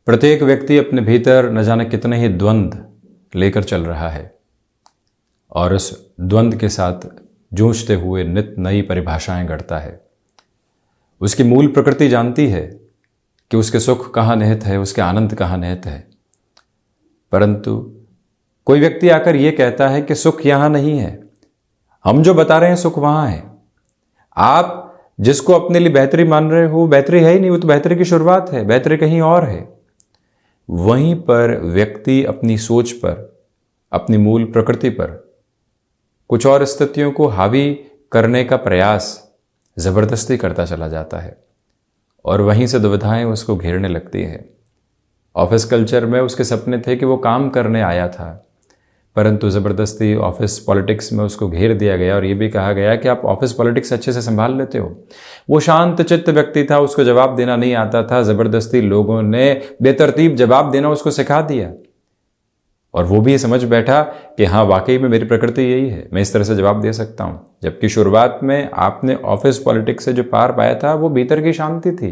प्रत्येक व्यक्ति अपने भीतर न जाने कितने ही द्वंद्व लेकर चल रहा है और उस द्वंद्व के साथ जूझते हुए नित नई परिभाषाएं गढ़ता है। उसकी मूल प्रकृति जानती है कि उसके सुख कहाँ निहित है, उसके आनंद कहाँ निहित है, परंतु कोई व्यक्ति आकर यह कहता है कि सुख यहां नहीं है, हम जो बता रहे हैं सुख वहां है। आप जिसको अपने लिए बेहतरी मान रहे हो बेहतरी है ही नहीं, वो तो बेहतरी की शुरुआत है, बेहतरी कहीं और है। वहीं पर व्यक्ति अपनी सोच पर, अपनी मूल प्रकृति पर कुछ और स्थितियों को हावी करने का प्रयास जबरदस्ती करता चला जाता है और वहीं से दुविधाएं उसको घेरने लगती है। ऑफिस कल्चर में उसके सपने थे कि वो काम करने आया था, परंतु ज़बरदस्ती ऑफिस पॉलिटिक्स में उसको घेर दिया गया और ये भी कहा गया कि आप ऑफिस पॉलिटिक्स अच्छे से संभाल लेते हो। वो शांत चित्त व्यक्ति था, उसको जवाब देना नहीं आता था, ज़बरदस्ती लोगों ने बेतरतीब जवाब देना उसको सिखा दिया और वो भी ये समझ बैठा कि हाँ वाकई में मेरी प्रकृति यही है, मैं इस तरह से जवाब दे सकता हूँ। जबकि शुरुआत में आपने ऑफिस पॉलिटिक्स से जो पार पाया था वो भीतर की शांति थी,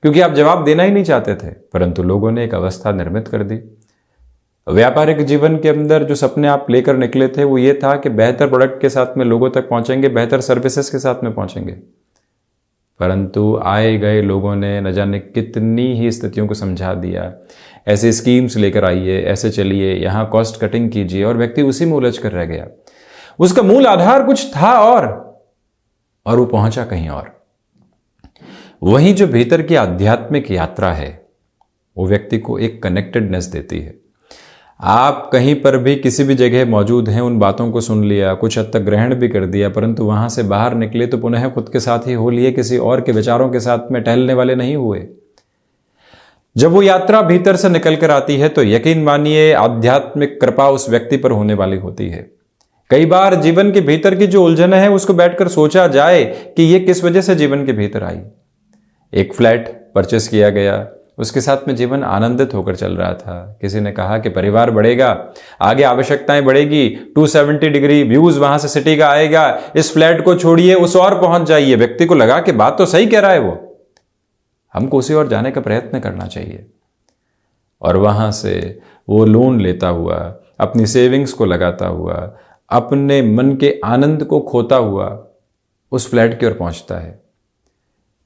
क्योंकि आप जवाब देना ही नहीं चाहते थे, परंतु लोगों ने एक अवस्था निर्मित कर दी। व्यापारिक जीवन के अंदर जो सपने आप लेकर निकले थे वो ये था कि बेहतर प्रोडक्ट के साथ में लोगों तक पहुंचेंगे, बेहतर सर्विसेज के साथ में पहुंचेंगे, परंतु आए गए लोगों ने न जाने कितनी ही स्थितियों को समझा दिया। ऐसे स्कीम्स लेकर आइए, ऐसे चलिए, यहाँ कॉस्ट कटिंग कीजिए, और व्यक्ति उसी में उलझ कर रह गया। उसका मूल आधार कुछ था और वो पहुंचा कहीं और। वहीं जो भीतर की आध्यात्मिक यात्रा है वो व्यक्ति को एक कनेक्टेडनेस देती है। आप कहीं पर भी किसी भी जगह मौजूद हैं, उन बातों को सुन लिया, कुछ हद तक ग्रहण भी कर दिया, परंतु वहां से बाहर निकले तो पुनः खुद के साथ ही हो लिए, किसी और के विचारों के साथ में टहलने वाले नहीं हुए। जब वो यात्रा भीतर से निकल कर आती है तो यकीन मानिए आध्यात्मिक कृपा उस व्यक्ति पर होने वाली होती है। कई बार जीवन के भीतर की जो उलझन है उसको बैठकर सोचा जाए कि ये किस वजह से जीवन के भीतर आई। एक फ्लैट परचेस किया गया, उसके साथ में जीवन आनंदित होकर चल रहा था। किसी ने कहा कि परिवार बढ़ेगा, आगे आवश्यकताएं बढ़ेगी, 270 डिग्री व्यूज वहां से सिटी का आएगा, इस फ्लैट को छोड़िए उस और पहुंच जाइए। व्यक्ति को लगा कि बात तो सही कह रहा है वो, हमको उसी ओर जाने का प्रयत्न करना चाहिए। और वहां से वो लोन लेता हुआ, अपनी सेविंग्स को लगाता हुआ, अपने मन के आनंद को खोता हुआ उस फ्लैट की ओर पहुंचता है।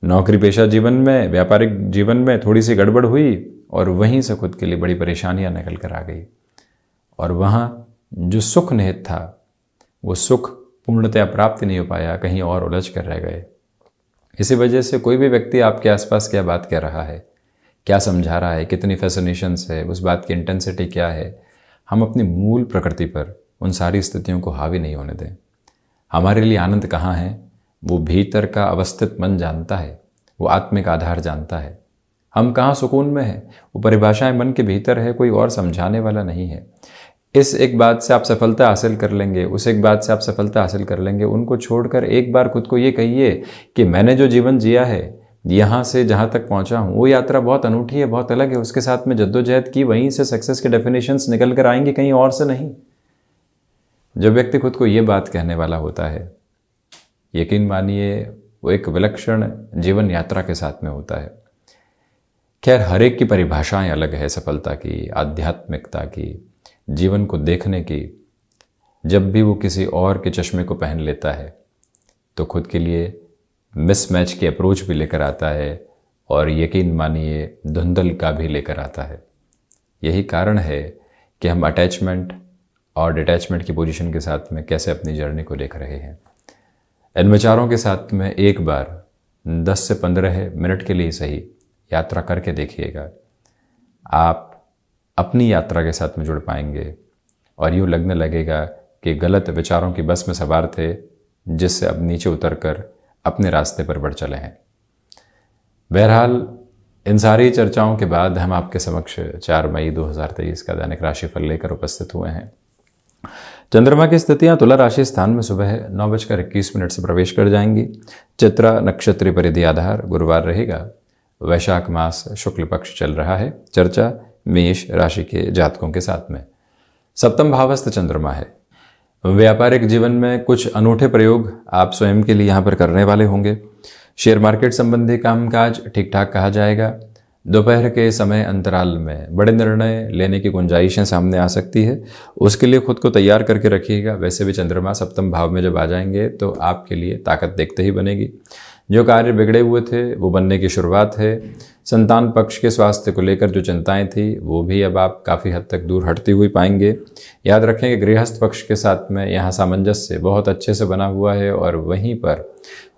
नौकरी पेशा जीवन में, व्यापारिक जीवन में थोड़ी सी गड़बड़ हुई और वहीं से खुद के लिए बड़ी परेशानियां निकल कर आ गई और वहां जो सुख निहित था वो सुख पूर्णतया प्राप्त नहीं हो पाया, कहीं और उलझ कर रह गए। इसी वजह से कोई भी व्यक्ति आपके आसपास क्या बात कह रहा है, क्या समझा रहा है, कितनी फैसिनेशंस है, उस बात की इंटेंसिटी क्या है, हम अपनी मूल प्रकृति पर उन सारी स्थितियों को हावी नहीं होने दें। हमारे लिए आनंद कहाँ है वो भीतर का अवस्थित मन जानता है, वो आत्मिक आधार जानता है। हम कहाँ सुकून में हैं वो परिभाषाएं मन के भीतर है, कोई और समझाने वाला नहीं है। इस एक बात से आप सफलता हासिल कर लेंगे, उस एक बात से आप सफलता हासिल कर लेंगे। उनको छोड़कर एक बार खुद को ये कहिए कि मैंने जो जीवन जिया है, यहाँ से जहाँ तक पहुँचा हूँ वो यात्रा बहुत अनूठी है, बहुत अलग है, उसके साथ में जद्दोजहद की, वहीं से सक्सेस के डेफिनेशंस निकल कर आएंगे, कहीं और से नहीं। जब व्यक्ति खुद को ये बात कहने वाला होता है, यकीन मानिए वो एक विलक्षण जीवन यात्रा के साथ में होता है। खैर, हर एक की परिभाषाएं अलग है सफलता की, आध्यात्मिकता की, जीवन को देखने की। जब भी वो किसी और के चश्मे को पहन लेता है तो खुद के लिए मिसमैच की अप्रोच भी लेकर आता है और यकीन मानिए धुंधल का भी लेकर आता है। यही कारण है कि हम अटैचमेंट और डिटैचमेंट की पोजीशन के साथ में कैसे अपनी जर्नी को देख रहे हैं। इन विचारों के साथ में एक बार 10 से 15 मिनट के लिए सही यात्रा करके देखिएगा। आप अपनी यात्रा के साथ में जुड़ पाएंगे और यूँ लगने लगेगा कि गलत विचारों की बस में सवार थे, जिससे अब नीचे उतरकर अपने रास्ते पर बढ़ चले हैं। बहरहाल, इन सारी चर्चाओं के बाद हम आपके समक्ष 4 मई 2023 का दैनिक राशिफल लेकर उपस्थित हुए हैं। चंद्रमा की स्थितियां तुला राशि स्थान में सुबह 9:21 से प्रवेश कर जाएंगी। चित्रा नक्षत्रीय परिधि आधार गुरुवार रहेगा। वैशाख मास शुक्ल पक्ष चल रहा है। चर्चा मेष राशि के जातकों के साथ में। सप्तम भावस्थ चंद्रमा है। व्यापारिक जीवन में कुछ अनूठे प्रयोग आप स्वयं के लिए यहाँ पर करने वाले होंगे। शेयर मार्केट संबंधी कामकाज ठीक ठाक कहा जाएगा। दोपहर के समय अंतराल में बड़े निर्णय लेने की गुंजाइशें सामने आ सकती है, उसके लिए खुद को तैयार करके रखिएगा। वैसे भी चंद्रमा सप्तम भाव में जब आ जाएंगे तो आपके लिए ताकत देखते ही बनेगी। जो कार्य बिगड़े हुए थे वो बनने की शुरुआत है। संतान पक्ष के स्वास्थ्य को लेकर जो चिंताएं थी वो भी अब आप काफ़ी हद तक दूर हटती हुई पाएंगे। याद रखें कि गृहस्थ पक्ष के साथ में यहाँ सामंजस्य बहुत अच्छे से बना हुआ है और वहीं पर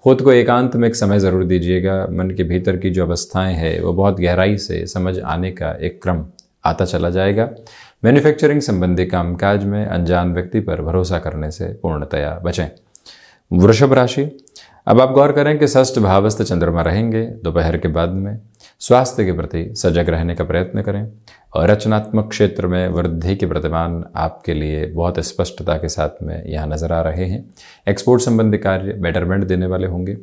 खुद को एकांत में एक समय ज़रूर दीजिएगा। मन के भीतर की जो अवस्थाएं हैं वो बहुत गहराई से समझ आने का एक क्रम आता चला जाएगा। मैन्युफैक्चरिंग संबंधी कामकाज में अनजान व्यक्ति पर भरोसा करने से पूर्णतया बचें। वृषभ राशि, अब आप गौर करें कि षष्ठ भावस्थ चंद्रमा रहेंगे दोपहर के बाद में। स्वास्थ्य के प्रति सजग रहने का प्रयत्न करें और रचनात्मक क्षेत्र में वृद्धि के प्रतिमान आपके लिए बहुत स्पष्टता के साथ में यहाँ नजर आ रहे हैं। एक्सपोर्ट संबंधी कार्य बेटरमेंट देने वाले होंगे।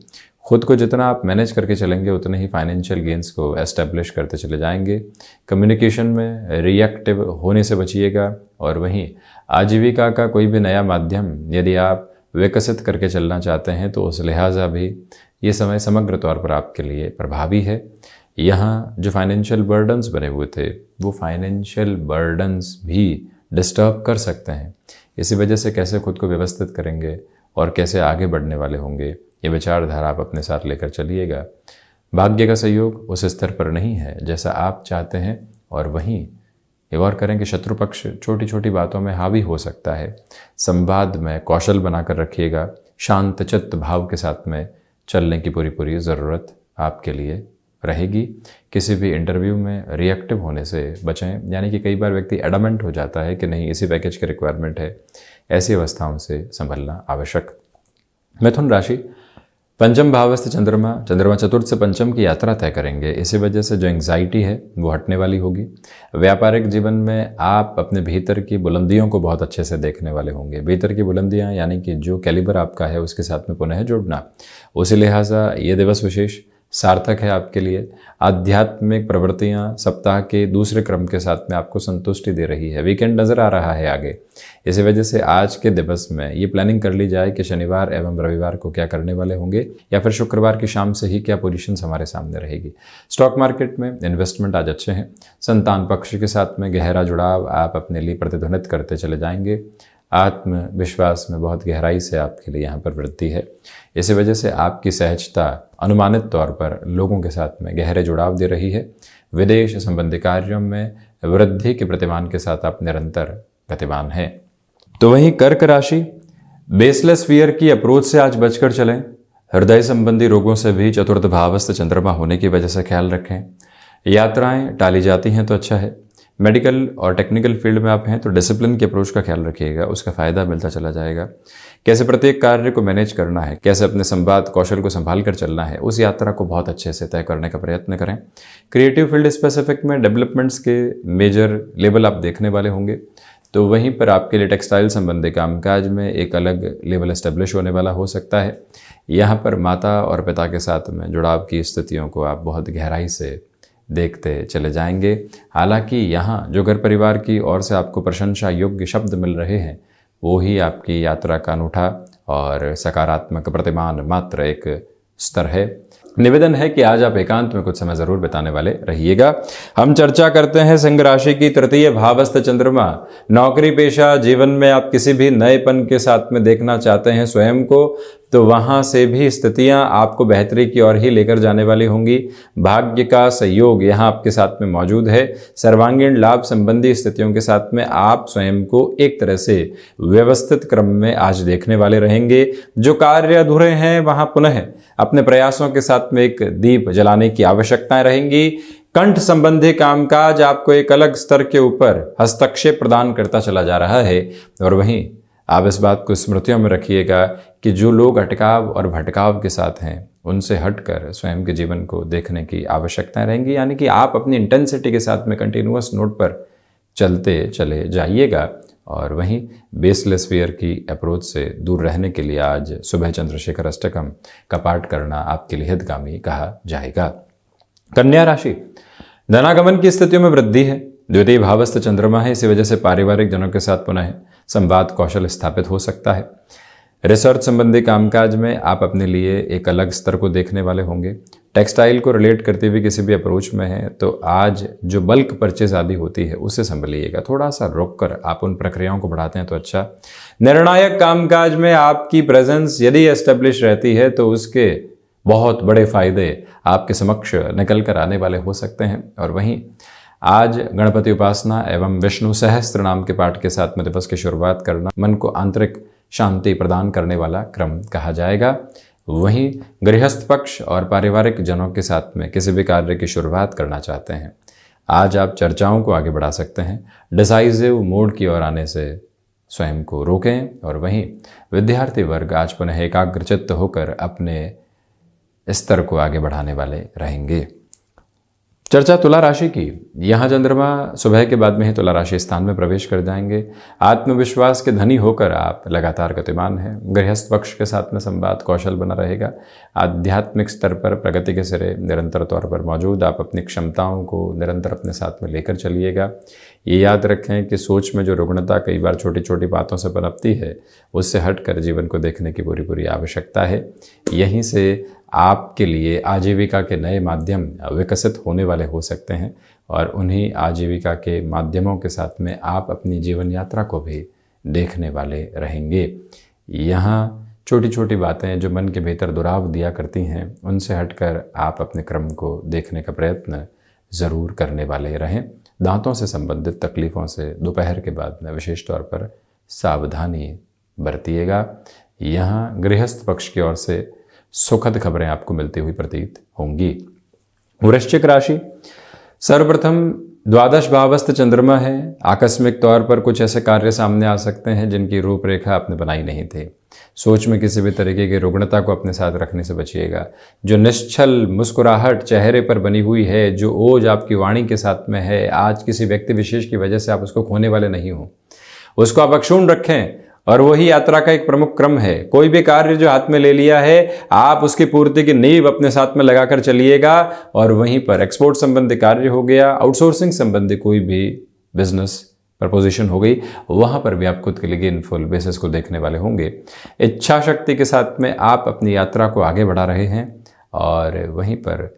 खुद को जितना आप मैनेज करके चलेंगे उतने ही फाइनेंशियल गेंस को एस्टेब्लिश करते चले जाएंगे। कम्युनिकेशन में रिएक्टिव होने से बचिएगा और वहीं आजीविका का कोई भी नया माध्यम यदि आप विकसित करके चलना चाहते हैं तो उस लिहाजा भी ये समय समग्र तौर पर आपके लिए प्रभावी है। यहाँ जो फाइनेंशियल बर्डन्स बने हुए थे वो फाइनेंशियल बर्डन्स भी डिस्टर्ब कर सकते हैं। इसी वजह से कैसे खुद को व्यवस्थित करेंगे और कैसे आगे बढ़ने वाले होंगे ये विचारधारा आप अपने साथ लेकर चलिएगा। भाग्य का सहयोग उस स्तर पर नहीं है जैसा आप चाहते हैं और वहीं ये गौर करें कि शत्रु पक्ष छोटी छोटी बातों में हावी हो सकता है। संवाद में कौशल बनाकर रखिएगा। शांत चित्त भाव के साथ में चलने की पूरी ज़रूरत आपके लिए रहेगी। किसी भी इंटरव्यू में रिएक्टिव होने से बचें, यानी कि कई बार व्यक्ति एडमेंट हो जाता है कि नहीं इसी पैकेज की रिक्वायरमेंट है। ऐसी अवस्थाओं से संभलना आवश्यक। मिथुन राशि, पंचम भावस्थ चंद्रमा चतुर्थ से पंचम की यात्रा तय करेंगे। इसी वजह से जो एंग्जाइटी है वो हटने वाली होगी। व्यापारिक जीवन में आप अपने भीतर की बुलंदियों को बहुत अच्छे से देखने वाले होंगे। भीतर की बुलंदियां यानी कि जो कैलिबर आपका है उसके साथ में पुनः जुड़ना, उसी लिहाजा ये दिवस विशेष सार्थक है आपके लिए। आध्यात्मिक प्रवृत्तियां सप्ताह के दूसरे क्रम के साथ में आपको संतुष्टि दे रही है। वीकेंड नज़र आ रहा है आगे। इसी वजह से आज के दिवस में ये प्लानिंग कर ली जाए कि शनिवार एवं रविवार को क्या करने वाले होंगे या फिर शुक्रवार की शाम से ही क्या पोजीशंस हमारे सामने रहेगी। स्टॉक मार्केट में इन्वेस्टमेंट आज अच्छे हैं। संतान पक्ष के साथ में गहरा जुड़ाव आप अपने लिए प्रतिध्वनित करते चले जाएंगे। आत्मविश्वास में बहुत गहराई से आपके लिए यहाँ पर वृद्धि है। इसी वजह से आपकी सहजता अनुमानित तौर पर लोगों के साथ में गहरे जुड़ाव दे रही है। विदेश संबंधी कार्यों में वृद्धि के प्रतिमान के साथ आप निरंतर गतिमान हैं। तो वहीं कर्क राशि, बेसलेस फियर की अप्रोच से आज बचकर चलें। हृदय संबंधी रोगों से भी चतुर्थ भावस्थ चंद्रमा होने की वजह से ख्याल रखें। यात्राएं टाली जाती हैं तो अच्छा है। मेडिकल और टेक्निकल फील्ड में आप हैं तो डिसिप्लिन की अप्रोच का ख्याल रखिएगा, उसका फ़ायदा मिलता चला जाएगा। कैसे प्रत्येक कार्य को मैनेज करना है, कैसे अपने संवाद कौशल को संभाल कर चलना है, उस यात्रा को बहुत अच्छे से तय करने का प्रयत्न करें। क्रिएटिव फील्ड स्पेसिफिक में डेवलपमेंट्स के मेजर लेवल आप देखने वाले होंगे, तो वहीं पर आपके लिए टेक्सटाइल संबंधी कामकाज में एक अलग लेवल एस्टेब्लिश होने वाला हो सकता है। यहाँ पर माता और पिता के साथ में जुड़ाव की स्थितियों को आप बहुत गहराई से देखते चले जाएंगे। हालांकि यहाँ जो घर परिवार की ओर से आपको प्रशंसा योग्य शब्द मिल रहे हैं वो ही आपकी यात्रा का अनूठा और सकारात्मक प्रतिमान मात्र एक स्तर है। निवेदन है कि आज आप एकांत में कुछ समय जरूर बिताने वाले रहिएगा। हम चर्चा करते हैं सिंह राशि की तृतीय भावस्थ चंद्रमा। नौकरी पेशा जीवन में आप किसी भी नएपन के साथ में देखना चाहते हैं स्वयं को, तो वहां से भी स्थितियां आपको बेहतरी की ओर ही लेकर जाने वाली होंगी। भाग्य का सहयोग यहां आपके साथ में मौजूद है। सर्वांगीण लाभ संबंधी स्थितियों के साथ में आप स्वयं को एक तरह से व्यवस्थित क्रम में आज देखने वाले रहेंगे। जो कार्य अधूरे हैं वहां पुनः अपने प्रयासों के साथ में एक दीप जलाने की आवश्यकताएं रहेंगी। कंठ संबंधी कामकाज आपको एक अलग स्तर के ऊपर हस्तक्षेप प्रदान करता चला जा रहा है। और वहीं आप इस बात को स्मृतियों में रखिएगा कि जो लोग अटकाव और भटकाव के साथ हैं उनसे हटकर स्वयं के जीवन को देखने की आवश्यकताएं रहेंगी। यानी कि आप अपनी इंटेंसिटी के साथ में कंटिन्यूअस नोट पर चलते चले जाइएगा। और वहीं बेसलेस फियर की अप्रोच से दूर रहने के लिए आज सुबह चंद्रशेखर अष्टकम का पाठ करना आपके लिए हितगामी कहा जाएगा। कन्या राशि, धनागमन की स्थितियों में वृद्धि है। द्वितीय भावस्थ चंद्रमा है, इसी वजह से पारिवारिक जनों के साथ पुनः संवाद कौशल स्थापित हो सकता है। रिसर्च संबंधी कामकाज में आप अपने लिए एक अलग स्तर को देखने वाले होंगे। टेक्सटाइल को रिलेट करते हुए किसी भी अप्रोच में है तो आज जो बल्क परचेज आदि होती है उससे संभलिएगा, थोड़ा सा रोक कर आप उन प्रक्रियाओं को बढ़ाते हैं तो अच्छा। निर्णायक कामकाज में आपकी प्रेजेंस यदि एस्टेब्लिश रहती है तो उसके बहुत बड़े फायदे आपके समक्ष निकल कर आने वाले हो सकते हैं। और वहीं आज गणपति उपासना एवं विष्णु सहस्त्र नाम के पाठ के साथ में दिवस की शुरुआत करना मन को आंतरिक शांति प्रदान करने वाला क्रम कहा जाएगा। वहीं गृहस्थ पक्ष और पारिवारिक जनों के साथ में किसी भी कार्य की शुरुआत करना चाहते हैं, आज आप चर्चाओं को आगे बढ़ा सकते हैं। डिसाइसिव मोड की ओर आने से स्वयं को रोकें। और वहीं विद्यार्थी वर्ग आज पुनः एकाग्रचित्त होकर अपने स्तर को आगे बढ़ाने वाले रहेंगे। चर्चा तुला राशि की। यहाँ चंद्रमा सुबह के बाद में ही तुला राशि स्थान में प्रवेश कर जाएंगे। आत्मविश्वास के धनी होकर आप लगातार गतिमान हैं। गृहस्थ पक्ष के साथ में संवाद कौशल बना रहेगा। आध्यात्मिक स्तर पर प्रगति के सिरे निरंतर तौर पर मौजूद। आप अपनी क्षमताओं को निरंतर अपने साथ में लेकर चलिएगा। ये याद रखें कि सोच में जो रुग्णता कई बार छोटी छोटी बातों से पनपती है, उससे हटकर जीवन को देखने की पूरी आवश्यकता है। यहीं से आपके लिए आजीविका के नए माध्यम विकसित होने वाले हो सकते हैं और उन्हीं आजीविका के माध्यमों के साथ में आप अपनी जीवन यात्रा को भी देखने वाले रहेंगे। यहाँ छोटी छोटी बातें जो मन के भीतर दुराव दिया करती हैं, उनसे हटकर आप अपने क्रम को देखने का प्रयत्न ज़रूर करने वाले रहें। दांतों से संबंधित तकलीफ़ों से दोपहर के बाद में विशेष तौर पर सावधानी बरतिएगा। यहाँ गृहस्थ पक्ष की ओर से सुखद खबरें आपको मिलती हुई प्रतीत होंगी। वृश्चिक राशि। सर्वप्रथम द्वादश भावस्थ चंद्रमा है। आकस्मिक तौर पर कुछ ऐसे कार्य सामने आ सकते हैं जिनकी रूपरेखा आपने बनाई नहीं थी। सोच में किसी भी तरीके की रुग्णता को अपने साथ रखने से बचिएगा। जो निश्चल मुस्कुराहट चेहरे पर बनी हुई है, जो ओज आपकी वाणी के साथ में है, आज किसी व्यक्ति विशेष की वजह से आप उसको खोने वाले नहीं हो, उसको आप अक्षुण्ण रखें। और वही यात्रा का एक प्रमुख क्रम है। कोई भी कार्य जो हाथ में ले लिया है, आप उसकी पूर्ति की नींव अपने साथ में लगाकर चलिएगा। और वहीं पर एक्सपोर्ट संबंधी कार्य हो गया, आउटसोर्सिंग संबंधी कोई भी बिजनेस प्रपोजिशन हो गई, वहां पर भी आप खुद के लिए इन फुल बेसिस को देखने वाले होंगे। इच्छा शक्ति के साथ में आप अपनी यात्रा को आगे बढ़ा रहे हैं। और वहीं पर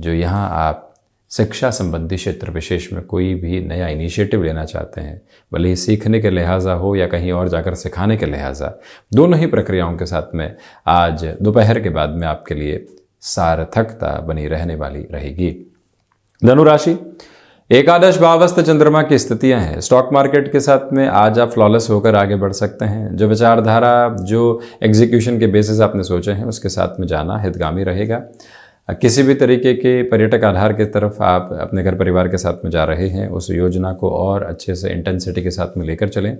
जो यहाँ आप शिक्षा संबंधी क्षेत्र विशेष में कोई भी नया इनिशिएटिव लेना चाहते हैं, भले ही सीखने के लिहाजा हो या कहीं और जाकर सिखाने के लिहाजा, दोनों ही प्रक्रियाओं के साथ में आज दोपहर के बाद में आपके लिए सार्थकता बनी रहने वाली रहेगी। धनु राशि। एकादश भावस्थ चंद्रमा की स्थितियां हैं। स्टॉक मार्केट के साथ में आज आप फ्लॉलेस होकर आगे बढ़ सकते हैं। जो विचारधारा, जो एग्जीक्यूशन के बेसिस आपने सोचे हैं, उसके साथ में जाना हितगामी रहेगा। किसी भी तरीके के पर्यटक आधार की तरफ आप अपने घर परिवार के साथ में जा रहे हैं, उस योजना को और अच्छे से इंटेंसिटी के साथ में लेकर चलें।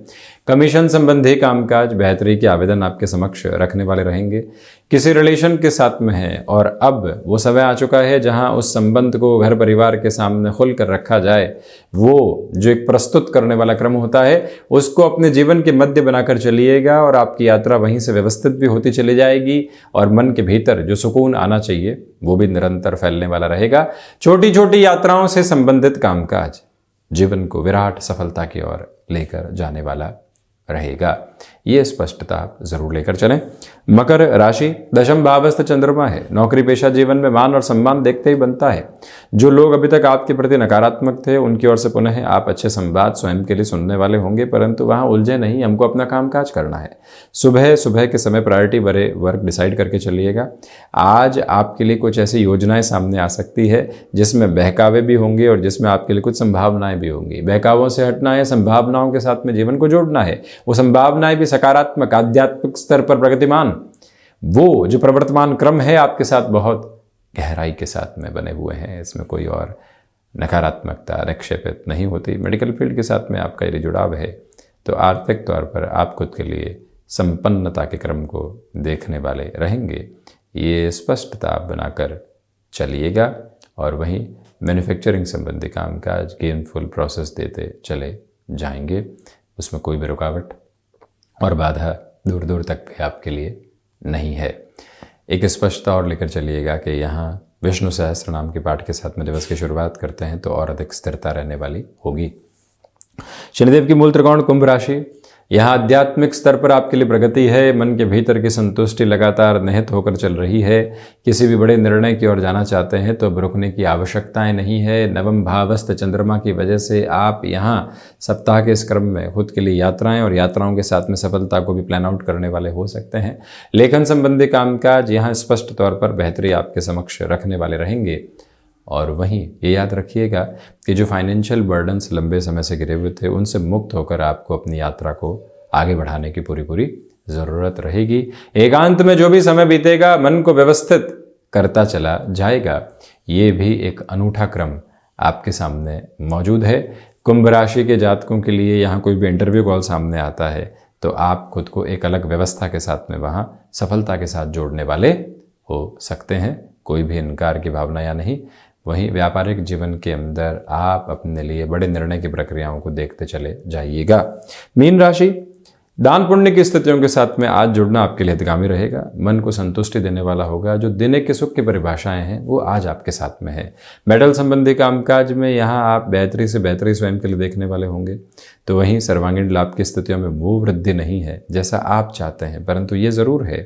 कमीशन संबंधी कामकाज बेहतरी के आवेदन आपके समक्ष रखने वाले रहेंगे। किसी रिलेशन के साथ में है और अब वो समय आ चुका है जहां उस संबंध को घर परिवार के सामने खुल कर रखा जाए। वो जो एक प्रस्तुत करने वाला क्रम होता है, उसको अपने जीवन के मध्य बनाकर चलिएगा और आपकी यात्रा वहीं से व्यवस्थित भी होती चली जाएगी। और मन के भीतर जो सुकून आना चाहिए वो भी निरंतर फैलने वाला रहेगा। छोटी छोटी यात्राओं से संबंधित कामकाज जीवन को विराट सफलता की ओर लेकर जाने वाला रहेगा। ये स्पष्टता आप जरूर लेकर चलें। मकर राशि। दशम भावस्थ चंद्रमा है। नौकरी पेशा जीवन में मान और सम्मान देखते ही बनता है। जो लोग अभी तक आपके प्रति नकारात्मक थे, उनकी ओर से पुनः आप अच्छे संवाद स्वयं के लिए सुनने वाले होंगे, परंतु वहां उलझे नहीं, हमको अपना कामकाज करना है। सुबह सुबह के समय प्रायोरिटी भरे वर्क डिसाइड करके चलिएगा। आज आपके लिए कुछ ऐसी योजनाएं सामने आ सकती है जिसमें बहकावे भी होंगे और जिसमें आपके लिए कुछ संभावनाएं भी होंगी। बहकावों से हटना है, संभावनाओं के साथ में जीवन को जोड़ना है। वो संभावनाएं भी सकारात्मक, आध्यात्मिक स्तर पर प्रगतिमान, वो जो प्रवर्तमान क्रम है आपके साथ बहुत गहराई के साथ में बने हुए हैं। इसमें कोई और नकारात्मकता निक्षेपित नहीं होती। मेडिकल फील्ड के साथ में आपका यदि जुड़ाव है तो आर्थिक तौर पर आप खुद के लिए संपन्नता के क्रम को देखने वाले रहेंगे। ये स्पष्टता आप बनाकर चलिएगा। और वहीं मैन्युफैक्चरिंग संबंधी कामकाज गेनफुल प्रोसेस देते चले जाएंगे। उसमें कोई भी रुकावट और बाधा दूर दूर तक भी आपके लिए नहीं है। एक स्पष्टता और लेकर चलिएगा कि यहाँ विष्णु सहस्त्र नाम के पाठ के साथ में दिवस की शुरुआत करते हैं तो और अधिक स्थिरता रहने वाली होगी। शनिदेव की मूल त्रिकोण कुंभ राशि। यहाँ आध्यात्मिक स्तर पर आपके लिए प्रगति है। मन के भीतर की संतुष्टि लगातार निहित होकर चल रही है। किसी भी बड़े निर्णय की ओर जाना चाहते हैं तो अब रुकने की आवश्यकताएं नहीं है। नवम भावस्थ चंद्रमा की वजह से आप यहाँ सप्ताह के इस क्रम में खुद के लिए यात्राएं और यात्राओं के साथ में सफलता को भी प्लान आउट करने वाले हो सकते हैं। लेखन संबंधी कामकाज यहाँ स्पष्ट तौर पर बेहतरी आपके समक्ष रखने वाले रहेंगे। और वहीं ये याद रखिएगा कि जो फाइनेंशियल बर्डन्स लंबे समय से गिरे हुए थे उनसे मुक्त होकर आपको अपनी यात्रा को आगे बढ़ाने की पूरी ज़रूरत रहेगी। एकांत में जो भी समय बीतेगा मन को व्यवस्थित करता चला जाएगा। ये भी एक अनूठा क्रम आपके सामने मौजूद है। कुंभ राशि के जातकों के लिए यहाँ कोई भी इंटरव्यू कॉल सामने आता है तो आप खुद को एक अलग व्यवस्था के साथ में वहाँ सफलता के साथ जोड़ने वाले हो सकते हैं। कोई भी इनकार की भावना या नहीं। वहीं व्यापारिक जीवन के अंदर आप अपने लिए बड़े निर्णय की प्रक्रियाओं को देखते चले जाइएगा। मीन राशि, दान पुण्य की स्थितियों के साथ में आज जुड़ना आपके लिए हितगामी रहेगा। मन को संतुष्टि देने वाला होगा। जो दिन के सुख की परिभाषाएं हैं वो आज आपके साथ में है। मेडल संबंधी कामकाज में यहाँ आप बेहतरी से बेहतरी स्वयं के लिए देखने वाले होंगे। तो वहीं सर्वांगीण लाभ की स्थितियों में वो वृद्धि नहीं है जैसा आप चाहते हैं, परंतु ये ज़रूर है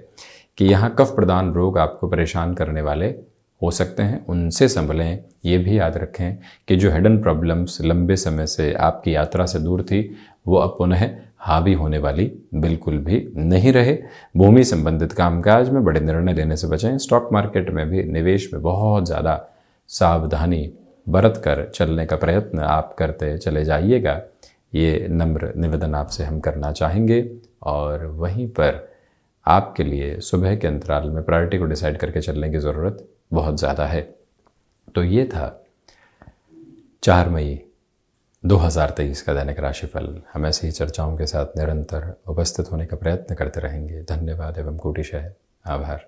कि यहाँ कफ प्रदान रोग आपको परेशान करने वाले हो सकते हैं, उनसे संभलें। ये भी याद रखें कि जो हिडन प्रॉब्लम्स लंबे समय से आपकी यात्रा से दूर थी वो अब पुनः हावी होने वाली बिल्कुल भी नहीं रहे। भूमि संबंधित कामकाज में बड़े निर्णय लेने से बचें। स्टॉक मार्केट में भी निवेश में बहुत ज़्यादा सावधानी बरत कर चलने का प्रयत्न आप करते चले जाइएगा। ये नम्र निवेदन आपसे हम करना चाहेंगे। और वहीं पर आपके लिए सुबह के अंतराल में प्रायोरिटी को डिसाइड करके चलने की ज़रूरत बहुत ज़्यादा है। तो ये था 4 मई 2023 का दैनिक राशिफल। हम ऐसी ही चर्चाओं के साथ निरंतर उपस्थित होने का प्रयत्न करते रहेंगे। धन्यवाद एवं कोटिशः आभार।